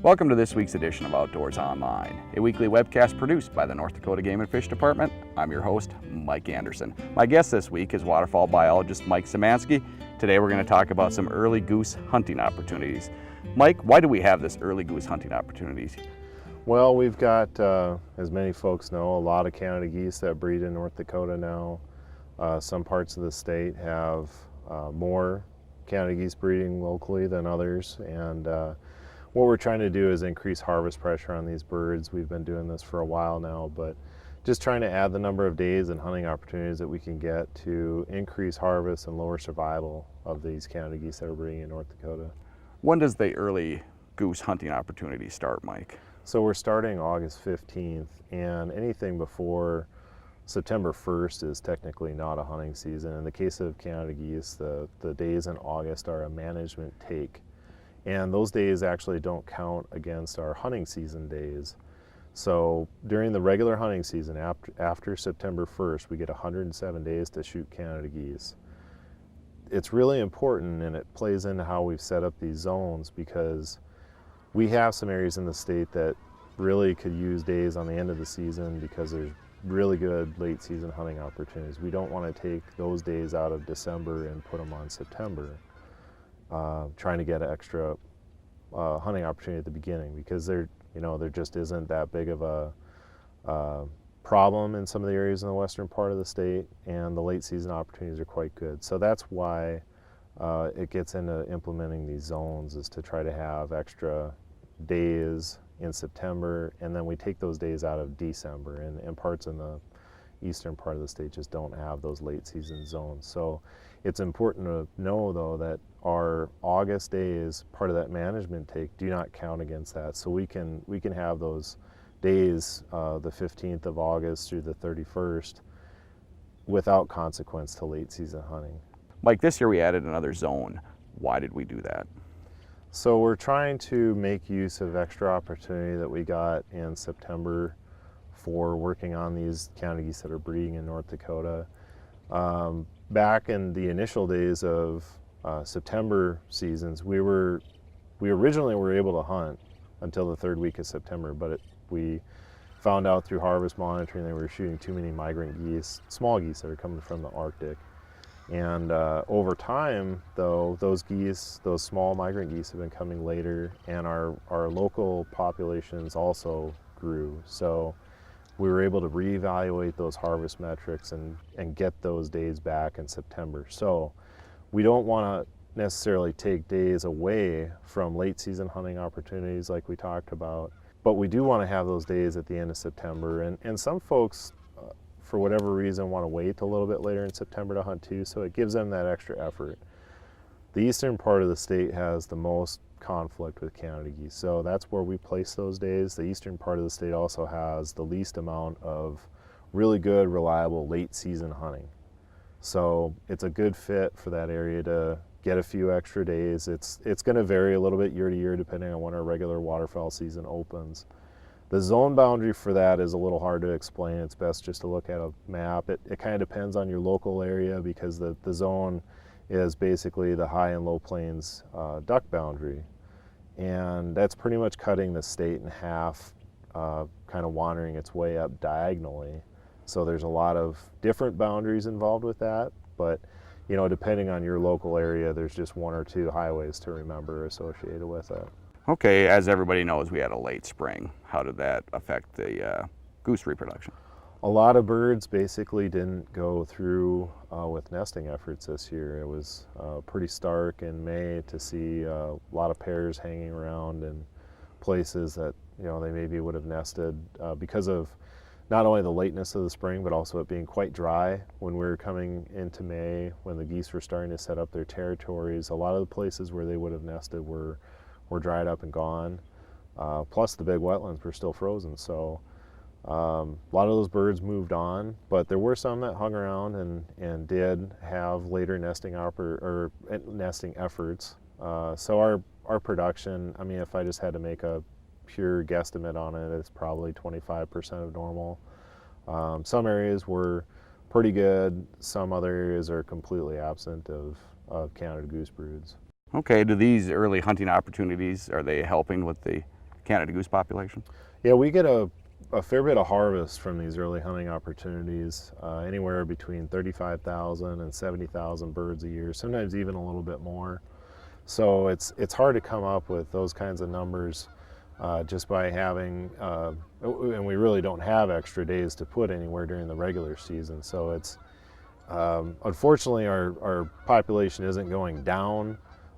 Welcome to this week's edition of Outdoors Online, a weekly webcast produced by the North Dakota Game and Fish Department. I'm your host, Mike Anderson. My guest this week is waterfowl biologist Mike Szymanski. Today we're going to talk about some early goose hunting opportunities. Mike, why do we have this early goose hunting opportunities? Well, we've got, as many folks know, a lot of Canada geese that breed in North Dakota now. Some parts of the state have more Canada geese breeding locally than others, and what we're trying to do is increase harvest pressure on these birds. We've been doing this for a while now, but just trying to add the number of days and hunting opportunities that we can get to increase harvest and lower survival of these Canada geese that are breeding in North Dakota. When does the early goose hunting opportunity start, Mike? So we're starting August 15th, and anything before September 1st is technically not a hunting season. In the case of Canada geese, the days in August are a management take. And those days actually don't count against our hunting season days. So during the regular hunting season, after September 1st, we get 107 days to shoot Canada geese. It's really important, and it plays into how we've set up these zones, because we have some areas in the state that really could use days on the end of the season because there's really good late season hunting opportunities. We don't want to take those days out of December and put them on September. Trying to get an extra hunting opportunity at the beginning, because there just isn't that big of a problem in some of the areas in the western part of the state, and the late season opportunities are quite good. So that's why it gets into implementing these zones, is to try to have extra days in September, and then we take those days out of December, and parts in the eastern part of the state just don't have those late season zones. So it's important to know, though, that our August days, part of that management take, do not count against that. So we can have those days, the 15th of August through the 31st, without consequence to late season hunting. Mike, this year we added another zone. Why did we do that? So we're trying to make use of extra opportunity that we got in September for working on these Canada geese that are breeding in North Dakota. Back in the initial days of September seasons, we originally were able to hunt until the third week of September, but we found out through harvest monitoring that we were shooting too many migrant geese, small geese that are coming from the Arctic. And over time, though, those small migrant geese have been coming later, and our local populations also grew. So we were able to reevaluate those harvest metrics and get those days back in September. So we don't want to necessarily take days away from late season hunting opportunities like we talked about, but we do want to have those days at the end of September. And some folks, for whatever reason, want to wait a little bit later in September to hunt too, so it gives them that extra effort. The eastern part of the state has the most conflict with Canada geese, so that's where we place those days. The eastern part of the state also has the least amount of really good, reliable late season hunting. So it's a good fit for that area to get a few extra days. It's going to vary a little bit year to year depending on when our regular waterfowl season opens. The zone boundary for that is a little hard to explain. It's best just to look at a map. It kind of depends on your local area, because the zone is basically the high and low plains duck boundary. And that's pretty much cutting the state in half, kind of wandering its way up diagonally. So there's a lot of different boundaries involved with that, but depending on your local area, there's just one or two highways to remember associated with it. Okay, as everybody knows, we had a late spring. How did that affect the goose reproduction? A lot of birds basically didn't go through with nesting efforts this year. It was pretty stark in May to see a lot of pairs hanging around in places that they maybe would have nested because of not only the lateness of the spring, but also it being quite dry when we were coming into May, when the geese were starting to set up their territories. A lot of the places where they would have nested were dried up and gone. Plus the big wetlands were still frozen. So a lot of those birds moved on, but there were some that hung around and did have later nesting efforts. So our production, I mean, if I just had to make a pure guesstimate on it, it's probably 25% of normal. Some areas were pretty good. Some other areas are completely absent of Canada goose broods. Okay, do these early hunting opportunities, are they helping with the Canada goose population? Yeah, we get a fair bit of harvest from these early hunting opportunities, anywhere between 35,000 and 70,000 birds a year, sometimes even a little bit more. So it's hard to come up with those kinds of numbers just by having, and we really don't have extra days to put anywhere during the regular season. So it's, unfortunately our population isn't going down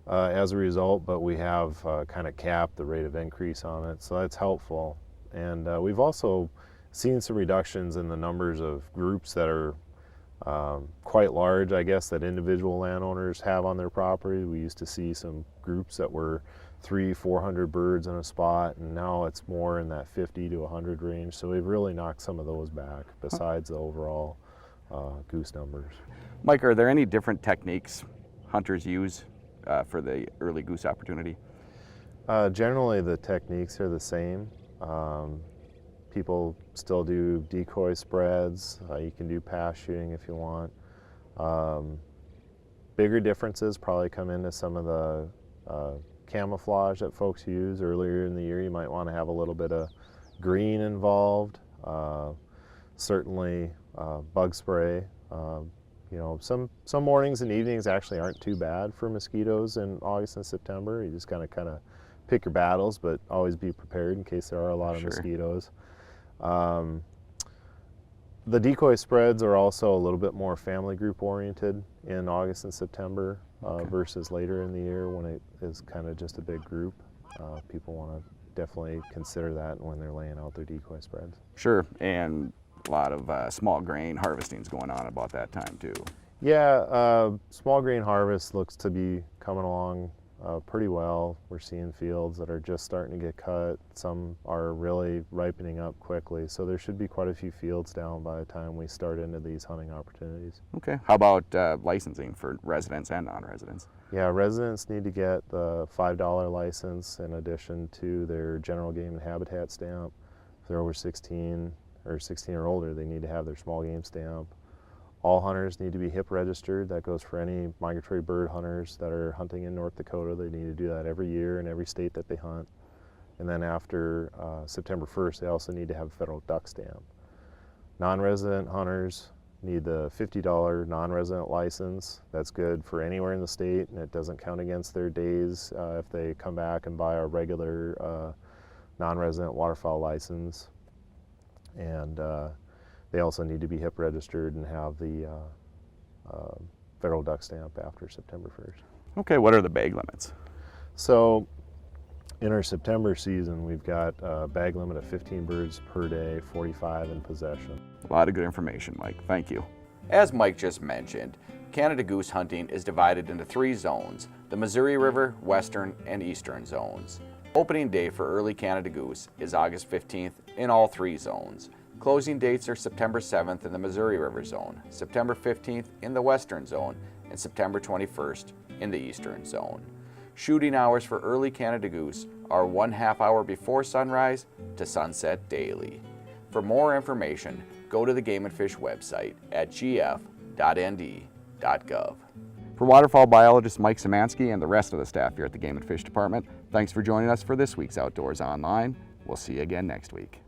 as a result, but we have kind of capped the rate of increase on it, so that's helpful. And we've also seen some reductions in the numbers of groups that are quite large, I guess, that individual landowners have on their property. We used to see some groups that were 300-400 birds in a spot, and now it's more in that 50 to 100 range. So we've really knocked some of those back besides the overall goose numbers. Mike, are there any different techniques hunters use for the early goose opportunity? Generally the techniques are the same. People still do decoy spreads. You can do pass shooting if you want. Bigger differences probably come into some of the camouflage that folks use earlier in the year. You might want to have a little bit of green involved. Certainly bug spray. You know, some mornings and evenings actually aren't too bad for mosquitoes in August and September. You just kind of pick your battles, but always be prepared in case there are a lot of mosquitoes. The decoy spreads are also a little bit more family group oriented in August and September versus later in the year when it is kind of just a big group. People want to definitely consider that when they're laying out their decoy spreads. Sure, and a lot of small grain harvesting is going on about that time too. Yeah, small grain harvest looks to be coming along pretty well. We're seeing fields that are just starting to get cut. Some are really ripening up quickly, so there should be quite a few fields down by the time we start into these hunting opportunities. Okay, how about licensing for residents and non-residents? Yeah, residents need to get the $5 license in addition to their general game and habitat stamp. If they're over 16 or 16 or older, they need to have their small game stamp. All hunters need to be HIP registered. That goes for any migratory bird hunters that are hunting in North Dakota. They need to do that every year in every state that they hunt. And then after September 1st, they also need to have a federal duck stamp. Non-resident hunters need the $50 non-resident license. That's good for anywhere in the state, and it doesn't count against their days if they come back and buy a regular non-resident waterfowl license. And they also need to be HIP registered and have the federal duck stamp after September 1st. Okay, what are the bag limits? So in our September season, we've got a bag limit of 15 birds per day, 45 in possession. A lot of good information, Mike. Thank you. As Mike just mentioned, Canada goose hunting is divided into 3 zones, the Missouri River, Western, and Eastern zones. Opening day for early Canada goose is August 15th in all 3 zones. Closing dates are September 7th in the Missouri River zone, September 15th in the Western zone, and September 21st in the Eastern zone. Shooting hours for early Canada goose are 1/2 hour before sunrise to sunset daily. For more information, go to the Game and Fish website at gf.nd.gov. For waterfowl biologist Mike Szymanski and the rest of the staff here at the Game and Fish Department, thanks for joining us for this week's Outdoors Online. We'll see you again next week.